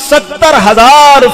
70,000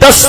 10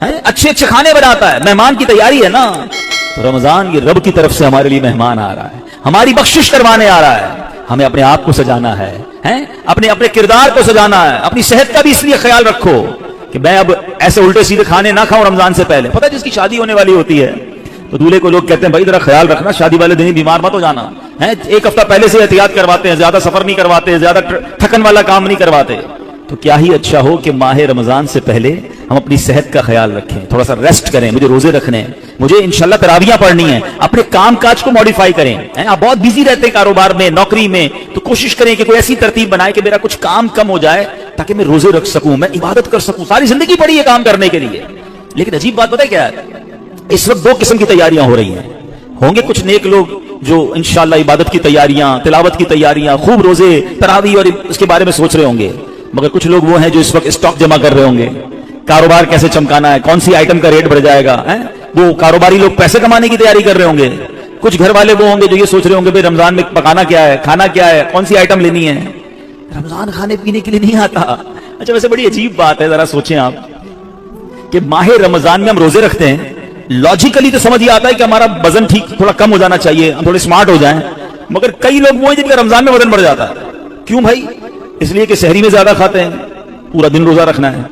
اچھے اچھے کھانے بناتا ہے, مہمان کی تیاری ہے نا. تو رمضان یہ رب کی طرف سے ہمارے لیے مہمان آ رہا ہے, ہماری بخشش کروانے آ رہا ہے. ہمیں اپنے آپ کو سجانا ہے, اپنے اپنے کردار کو سجانا ہے. اپنی صحت کا بھی اس لیے خیال رکھو کہ میں اب ایسے الٹے سیدھے کھانے نہ کھاؤں رمضان سے پہلے. پتہ ہے جس کی شادی ہونے والی ہوتی ہے تو دولہے کو لوگ کہتے ہیں بھائی ذرا خیال رکھنا, شادی والے دن ہی بیمار مت ہو جانا. ایک ہفتہ پہلے سے احتیاط کرواتے ہیں, زیادہ سفر نہیں کرواتے, زیادہ تھکن والا کام نہیں کرواتے. تو کیا ہی اچھا ہو کہ ماہ رمضان سے پہلے ہم اپنی صحت کا خیال رکھیں, تھوڑا سا ریسٹ کریں. مجھے روزے رکھنے ہیں, مجھے انشاءاللہ تراویحاں پڑھنی ہیں. اپنے کام کاج کو ماڈیفائی کریں. آپ بہت بزی رہتے ہیں کاروبار میں, نوکری میں, تو کوشش کریں کہ کوئی ایسی ترتیب بنائے کہ میرا کچھ کام کم ہو جائے تاکہ میں روزے رکھ سکوں, میں عبادت کر سکوں. ساری زندگی پڑی ہے کام کرنے کے لیے. لیکن عجیب بات پتہ ہے کیا ہے, اس وقت دو قسم کی تیاریاں ہو رہی ہیں. ہوں گے کچھ نیک لوگ جو انشاءاللہ عبادت کی تیاریاں, تلاوت کی تیاریاں, خوب روزے تراویح اور اس کے بارے میں سوچ رہے ہوں گے. مگر کچھ لوگ وہ ہیں جو اس وقت اسٹاک جمع کر رہے ہوں گے, کاروبار کیسے چمکانا ہے, کون سی آئٹم کا ریٹ بڑھ جائے گا. وہ کاروباری لوگ پیسے کمانے کی تیاری کر رہے ہوں گے. کچھ گھر والے وہ ہوں گے جو یہ سوچ رہے ہوں گے بھائی رمضان میں پکانا کیا ہے, کھانا کیا ہے, کون سی آئٹم لینی ہے. رمضان کھانے پینے کے لیے نہیں آتا. اچھا ویسے بڑی عجیب بات ہے, ذرا سوچیں آپ کہ ماہ رمضان میں ہم روزے رکھتے ہیں, لاجیکلی تو سمجھ یہ آتا ہے کہ ہمارا وزن ٹھیک تھوڑا کم ہو جانا چاہیے, ہم تھوڑے سمارٹ ہو جائیں. مگر کئی لوگ وہ ہیں جن کا رمضان میں وزن بڑھ جاتا ہے. کیوں بھائی؟ اس لیے کہ سحری میں زیادہ کھاتے ہیں, پورا دن روزہ رکھنا ہے.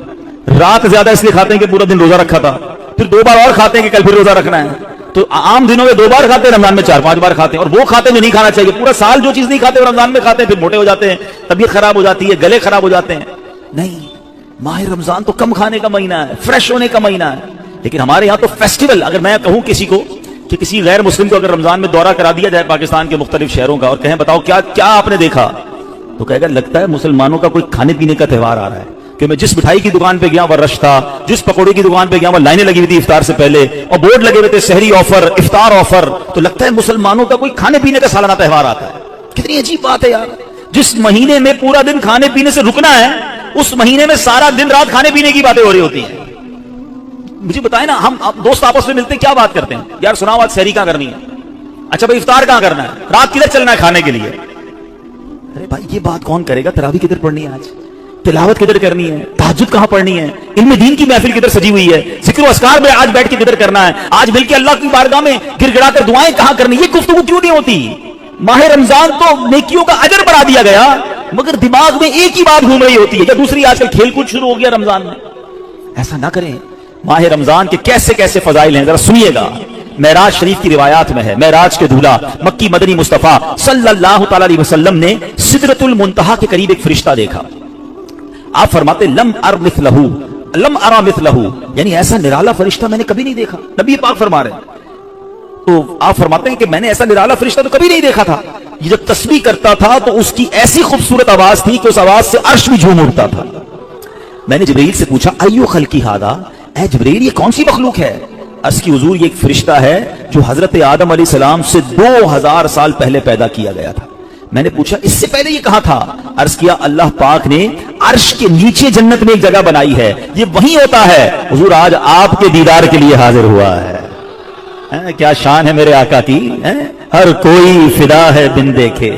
رات زیادہ اس لیے کھاتے ہیں کہ پورا دن روزہ رکھا تھا, پھر 2 بار اور کھاتے ہیں کہ کل پھر روزہ رکھنا ہے. تو عام دنوں میں 2 بار کھاتے ہیں, رمضان میں 4-5 بار کھاتے ہیں. اور وہ کھاتے ہیں جو نہیں کھانا چاہیے. پورا سال جو چیز نہیں کھاتے وہ رمضان میں کھاتے ہیں, پھر موٹے ہو جاتے ہیں, طبیعت خراب ہو جاتی ہے, گلے خراب ہو جاتے ہیں. نہیں, ماہ رمضان تو کم کھانے کا مہینہ ہے, فریش ہونے کا مہینہ ہے. لیکن ہمارے یہاں تو فیسٹیول, اگر میں کہوں کسی کو کہ کسی غیر مسلم کو اگر رمضان میں دورہ کرا دیا جائے پاکستان کے مختلف شہروں کا اور کہیں بتاؤ کیا کیا آپ نے دیکھا, تو کہے گا لگتا ہے مسلمانوں کا کوئی کھانے پینے کا تہوار آ رہا ہے. کہ میں جس مٹھائی کی دکان پہ گیا وہ رش تھا, جس پکوڑے کی دکان پہ گیا وہ لائنیں لگی ہوئی تھی افطار سے پہلے, اور بورڈ لگے ہوئے تھے سحری آفر, افطار آفر. تو لگتا ہے مسلمانوں کا کوئی کھانے پینے کا سالانہ تہوار آتا ہے. کتنی عجیب بات ہے یار, جس مہینے میں پورا دن کھانے پینے سے رکنا ہے اس مہینے میں سارا دن رات کھانے پینے کی باتیں ہو رہی ہوتی ہیں. مجھے بتائیں نا, ہم دوست آپس میں ملتے ہیں کیا بات کرتے ہیں, یار سناؤ آج سحری کہاں کرنی ہے, اچھا بھائی افطار کہاں کرنا ہے, رات کدھر چلنا ہے کھانے کے لیے. ارے بھائی یہ بات کون کرے گا, تراویح کدھر پڑھنی ہے, آج تلاوت کدھر کرنی ہے, تہجد کہاں پڑھنی ہے, علم دین کی محفل کدھر سجی ہوئی ہے, ذکر و اذکار میں آج بیٹھ کے کدھر کرنا ہے, آج مل کے اللہ کی بارگاہ میں گر گڑا کر دعائیں کہاں کرنی, یہ گفتگو کیوں نہیں ہوتی. ماہ رمضان تو نیکیوں کا اجر بڑھا دیا گیا, مگر دماغ میں ایک ہی بات گھوم رہی ہوتی ہے, یا دوسری آج کل کھیل کود شروع ہو گیا رمضان میں. ایسا نہ کریں. ماہ رمضان کے کیسے کیسے فضائل ہیں ذرا سنیے گا. معراج شریف کی روایات میں ہے, معراج کے دولہا مکی مدنی مصطفیٰ صلی اللہ تعالی علیہ وسلم نے سدرۃ المنتہا کے قریب ایک فرشتہ دیکھا. آپ فرماتے لم ارا مثلہ, یعنی ایسا نرالا فرشتہ میں نے کبھی نہیں دیکھا. نبی پاک فرما رہے ہیں, تو آپ فرماتے ہیں کہ میں نے ایسا نرالا فرشتہ تو کبھی نہیں دیکھا تھا. یہ جب تسبیح کرتا تھا تو اس کی ایسی خوبصورت آواز تھی کہ اس آواز سے عرش بھی جھوم اٹھتا تھا. میں نے جبرائیل سے پوچھا ایو خلقی ھذا, اے جبرائیل یہ کون سی مخلوق ہے. عرض کی حضور یہ ایک فرشتہ ہے جو حضرت آدم علیہ السلام سے 2000 سال پہلے پیدا کیا گیا تھا. میں نے پوچھا اس سے پہلے یہ کہاں تھا. عرض کیا اللہ پاک نے عرش کے نیچے جنت میں ایک جگہ بنائی ہے, یہ وہیں ہوتا ہے. حضور آج آپ کے دیدار کے لیے حاضر ہوا ہے. کیا شان ہے میرے آقا کی, ہر کوئی فدا ہے بن دیکھے,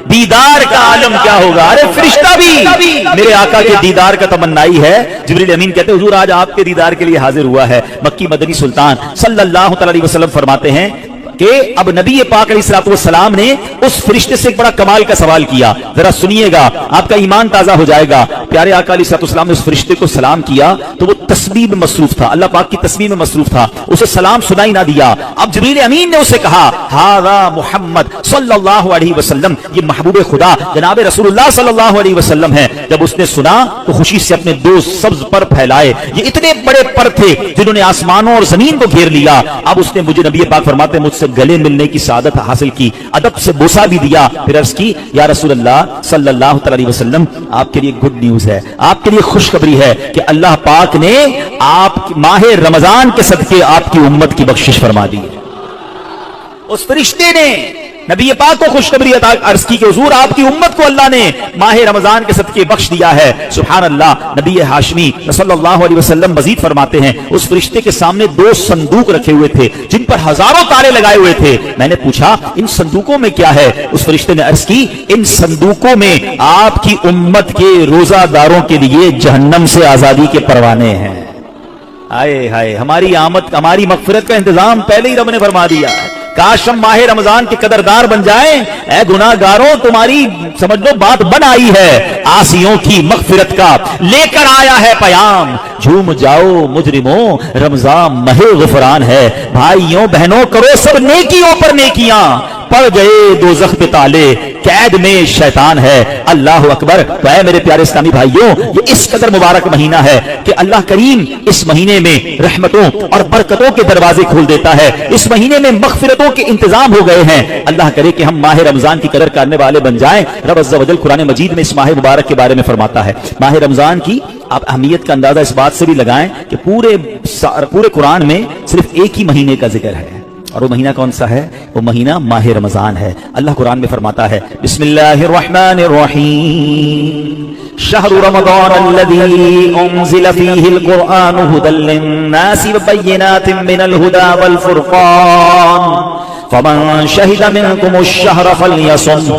دیدار کا عالم کیا ہوگا. ارے فرشتہ بھی میرے آقا کے دیدار کا تمنائی ہے. جبریل امین کہتے ہیں حضور آج آپ کے دیدار کے لیے حاضر ہوا ہے. مکی مدنی سلطان صلی اللہ تعالی علیہ وسلم فرماتے ہیں کہ اب نبی پاک علیہ الصلوۃ والسلام نے اس فرشتے سے ایک بڑا کمال کا سوال کیا. ذرا سنیے گا, آپ کا ایمان تازہ ہو جائے گا. پیارے آقا علیہ الصلوۃ والسلام نے اس فرشتے کو سلام کیا تو وہ تسبیح میں مصروف تھا, اللہ پاک کی تسبیح میں مصروف تھا, اسے سلام سنائی نہ دیا. اب جبریل امین نے اسے کہا ھذا محمد صلی اللہ علیہ وسلم, یہ محبوب خدا جناب رسول اللہ صلی اللہ علیہ وسلم ہے. جب اس نے سنا تو خوشی سے اپنے 2 سبز پر پھیلائے. یہ اتنے بڑے پر تھے جنہوں نے آسمانوں اور زمین کو گھیر لیا. اب اس نے مجھے نبی پاک فرماتے مجھ سے گلے ملنے کی سعادت حاصل کی, ادب سے بوسہ بھی دیا. پھر عرض کی یا رسول اللہ صلی اللہ علیہ وسلم آپ کے لیے گڈ نیوز ہے, آپ کے لیے خوشخبری ہے کہ اللہ پاک نے آپ ماہ رمضان کے صدقے آپ کی امت کی بخشش فرما دی. اس فرشتے نے نبی پاک کو خوشخبری عرض کی کہ حضور آپ کی امت کو اللہ نے ماہ رمضان کے صدقے بخش دیا ہے. سبحان اللہ. نبی ہاشمی صلی اللہ علیہ وسلم مزید فرماتے ہیں اس فرشتے کے سامنے 2 صندوق رکھے ہوئے تھے جن پر ہزاروں تالے لگائے ہوئے تھے. میں نے پوچھا ان صندوقوں میں کیا ہے. اس فرشتے نے عرض کی ان صندوقوں میں آپ کی امت کے روزہ داروں کے لیے جہنم سے آزادی کے پروانے ہیں. ہائے ہائے، ہماری آمد، ہماری مغفرت کا انتظام پہلے ہی رب نے فرما دیا ہے۔ کاش ہم ماہ رمضان کے قدردار بن جائیں۔ اے گناہگاروں، تمہاری سمجھ لو بات بن آئی ہے، عاصیوں کی مغفرت کا لے کر آیا ہے پیام۔ جھوم جاؤ مجرموں، رمضان ماہ غفران ہے۔ بھائیوں بہنوں، کرو سب نیکیوں پر نیکیاں، پڑ گئے دوزخ پہ تالے، قید میں شیطان ہے۔ اللہ اکبر۔ تو اے میرے پیارے اسلامی بھائیوں، یہ اس قدر مبارک مہینہ ہے کہ اللہ کریم اس مہینے میں رحمتوں اور برکتوں کے دروازے کھول دیتا ہے۔ اس مہینے میں مغفرتوں کے انتظام ہو گئے ہیں۔ اللہ کرے کہ ہم ماہ رمضان کی قدر کرنے والے بن جائیں۔ رب عز و جل قرآن مجید میں اس ماہ مبارک کے بارے میں فرماتا ہے۔ ماہ رمضان کی آپ اہمیت کا اندازہ اس بات سے بھی لگائیں کہ پورے قرآن میں صرف ایک ہی مہینے کا ذکر ہے، اور وہ مہینہ کون سا ہے؟ وہ مہینہ ماہ رمضان ہے۔ اللہ قرآن میں فرماتا ہے، بسم اللہ الرحمن الرحیم، شہر رمضان الذی انزل فیہ القرآن ھدی للناس وبینات من الھدی والفرقان فمن شہد منکم الشہر فلیصم۔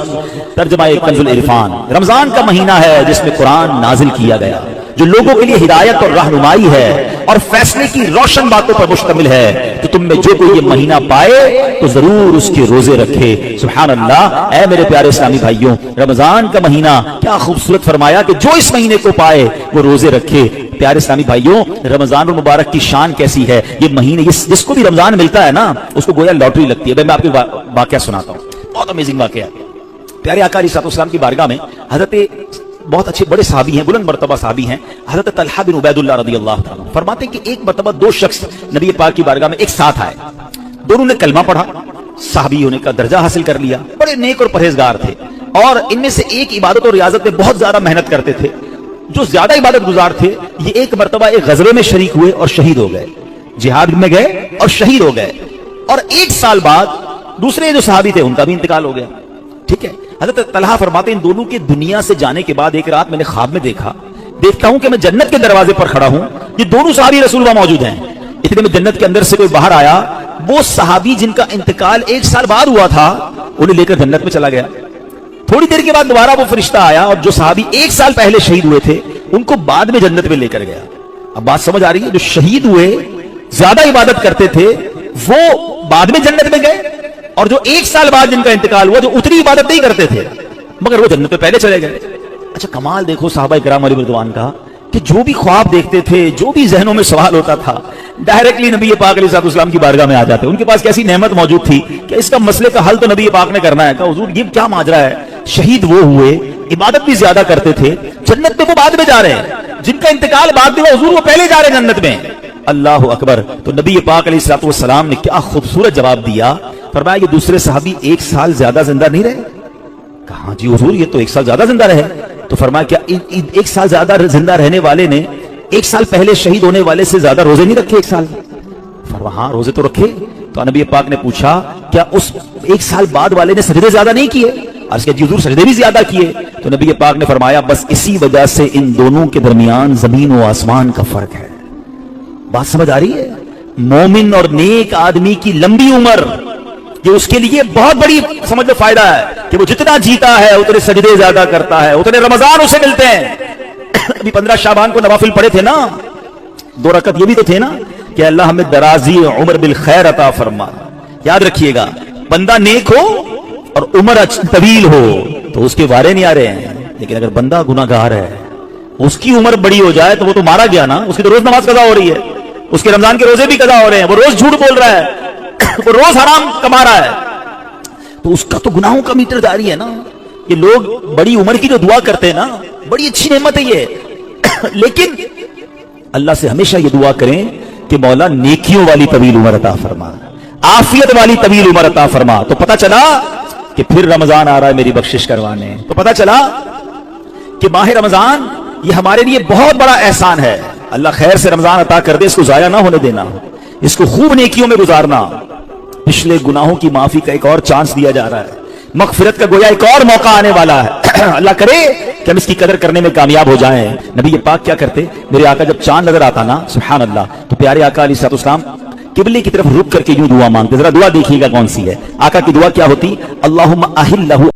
ترجمہ کنز العرفان۔ رمضان کا مہینہ ہے جس میں قرآن نازل کیا گیا، جو لوگوں کے لیے ہدایت اور رہنمائی ہے اور فیصلے کی روشن باتوں پر مشتمل ہے۔ تو تم میں جو کوئی یہ مہینہ پائے تو ضرور اس کے روزے رکھے۔ سبحان اللہ۔ اے میرے پیارے اسلامی بھائیوں، رمضان کا مہینہ کیا خوبصورت فرمایا کہ جو اس مہینے کو پائے وہ روزے رکھے۔ پیارے اسلامی بھائیوں، رمضان المبارک کی شان کیسی ہے؟ یہ مہینے جس کو بھی رمضان ملتا ہے نا، اس کو گویا لاٹری لگتی ہے۔ میں آپ کو واقعہ سناتا ہوں، بہت امیزنگ واقعہ۔ پیارے آقا علیہ الصلوۃ والسلام کی بارگاہ میں حضرت بہت اچھے بڑے صحابی ہیں، بلند مرتبہ صحابی ہیں، حضرت طلحہ بن عبید اللہ رضی اللہ تعالیٰ فرماتے ہیں کہ ایک مرتبہ دو شخص نبی پاک کی بارگاہ میں ایک ساتھ آئے، دونوں نے کلمہ پڑھا، صحابی ہونے کا درجہ حاصل کر لیا، بڑے نیک اور پرہیزگار تھے، اور ان میں سے ایک عبادت اور ریاضت میں بہت زیادہ محنت کرتے تھے۔ جو زیادہ عبادت گزار تھے، یہ ایک مرتبہ ایک غزوے میں شریک ہوئے اور شہید ہو گئے، جہاد میں گئے اور شہید ہو گئے، اور ایک سال بعد دوسرے جو صحابی تھے ان کا بھی انتقال ہو گیا۔ ٹھیک ہے، حضرت طلحہ فرماتے ہیں ان دونوں کے دنیا سے جانے کے بعد ایک رات میں نے خواب میں دیکھتا ہوں کہ میں جنت کے دروازے پر کھڑا ہوں، یہ دونوں صحابی رسول اللہ موجود ہیں۔ اتنے میں جنت کے اندر سے کوئی باہر آیا، وہ صحابی جن کا انتقال ایک سال بعد ہوا تھا انہیں لے کر جنت میں چلا گیا۔ تھوڑی دیر کے بعد دوبارہ وہ فرشتہ آیا اور جو صحابی ایک سال پہلے شہید ہوئے تھے ان کو بعد میں جنت میں لے کر گیا۔ اب بات سمجھ آ رہی ہے؟ جو شہید ہوئے، زیادہ عبادت کرتے تھے، وہ بعد میں جنت میں گئے، اور جو ایک سال بعد جن کا انتقال ہوا، جو اتنی عبادت نہیں کرتے تھے مگر وہ جنت میں پہلے چلے گئے۔ اچھا کمال دیکھو صحابہ کرام علیہ رضوان کا، کہ جو بھی خواب دیکھتے تھے، جو بھی ذہنوں میں سوال ہوتا تھا، ڈائریکٹلی نبی پاک علیہ السلام کی بارگاہ میں آ جاتے۔ ان کے پاس کیسی نعمت موجود تھی کہ اس کا مسئلے کا حل تو نبی پاک نے کرنا ہے۔ کہ حضور یہ کیا ماجرا ہے؟ شہید وہ ہوئے، عبادت بھی زیادہ کرتے تھے، جنت میں وہ بعد میں جا رہے ہیں، جن کا انتقال بعد میں ہوا حضور وہ پہلے جا رہے ہیں جنت میں۔ اللہ اکبر۔ تو نبی پاک علیہ السلام نے کیا خوبصورت جواب دیا، فرمایا یہ دوسرے صحابی ایک سال زیادہ زندہ نہیں رہے؟ کہا جی حضور یہ تو ایک سال زیادہ زندہ رہے۔ تو فرمایا کیا ایک سال زیادہ زندہ رہنے والے نے ایک سال پہلے شہید ہونے والے سے زیادہ روزے نہیں رکھے ایک سال؟ فرمایا ہاں روزے تو رکھے۔ تو نبی پاک نے پوچھا کیا اس ایک سال بعد والے نے سجدے زیادہ نہیں کیے؟ عرض کیا جی حضور سجدے بھی زیادہ کیے۔ تو نبی پاک نے فرمایا بس اسی وجہ سے ان دونوں کے درمیان زمین و آسمان کا فرق ہے۔ بات سمجھ آ رہی ہے؟ مومن اور نیک آدمی کی لمبی عمر یہ اس کے لیے بہت بڑی سمجھ لو فائدہ ہے کہ وہ جتنا جیتا ہے اتنے سجدے زیادہ کرتا ہے، اتنے رمضان اسے ملتے ہیں۔ ابھی 15 شعبان کو نوافل پڑھے تھے نا، 2 رکعت یہ بھی تو تھے نا کہ اللہ ہمیں درازی عمر بالخیر عطا فرما۔ یاد رکھیے گا، بندہ نیک ہو اور عمر طویل ہو تو اس کے وارے نہیں آ رہے ہیں، لیکن اگر بندہ گناہگار ہے، اس کی عمر بڑی ہو جائے تو وہ تو مارا گیا نا، اس کی تو روز نماز قضا ہو رہی ہے، اس کے رمضان کے روزے بھی قضا ہو رہے ہیں، وہ روز جھوٹ بول رہا ہے، وہ روز حرام کما رہا ہے، تو اس کا تو گناہوں کا میٹر جاری ہے نا۔ یہ لوگ بڑی عمر کی جو دعا کرتے ہیں نا، بڑی اچھی نعمت ہے یہ، لیکن اللہ سے ہمیشہ یہ دعا کریں کہ مولا نیکیوں والی طویل عمر عطا فرما، عافیت والی طویل عمر عطا فرما۔ تو پتہ چلا کہ پھر رمضان آ رہا ہے میری بخشش کروانے، تو پتہ چلا کہ ماہ رمضان یہ ہمارے لیے بہت بڑا احسان ہے۔ اللہ خیر سے رمضان عطا کر دے، اس کو ضائع نہ ہونے دینا، اس کو خوب نیکیوں میں گزارنا۔ پچھلے گناہوں کی معافی کا ایک اور چانس دیا جا رہا ہے، مغفرت کا گویا ایک اور موقع آنے والا ہے۔ اللہ کرے کہ ہم اس کی قدر کرنے میں کامیاب ہو جائیں۔ نبی پاک کیا کرتے، میرے آقا جب چاند نظر آتا نا سبحان اللہ، تو پیارے آقا علیہ السلام قبلے کی طرف رک کر کے یوں دعا مانگتے۔ ذرا دعا دیکھیے گا کون سی ہے۔ آقا کی دعا کیا ہوتی؟ اللہم اہل لہ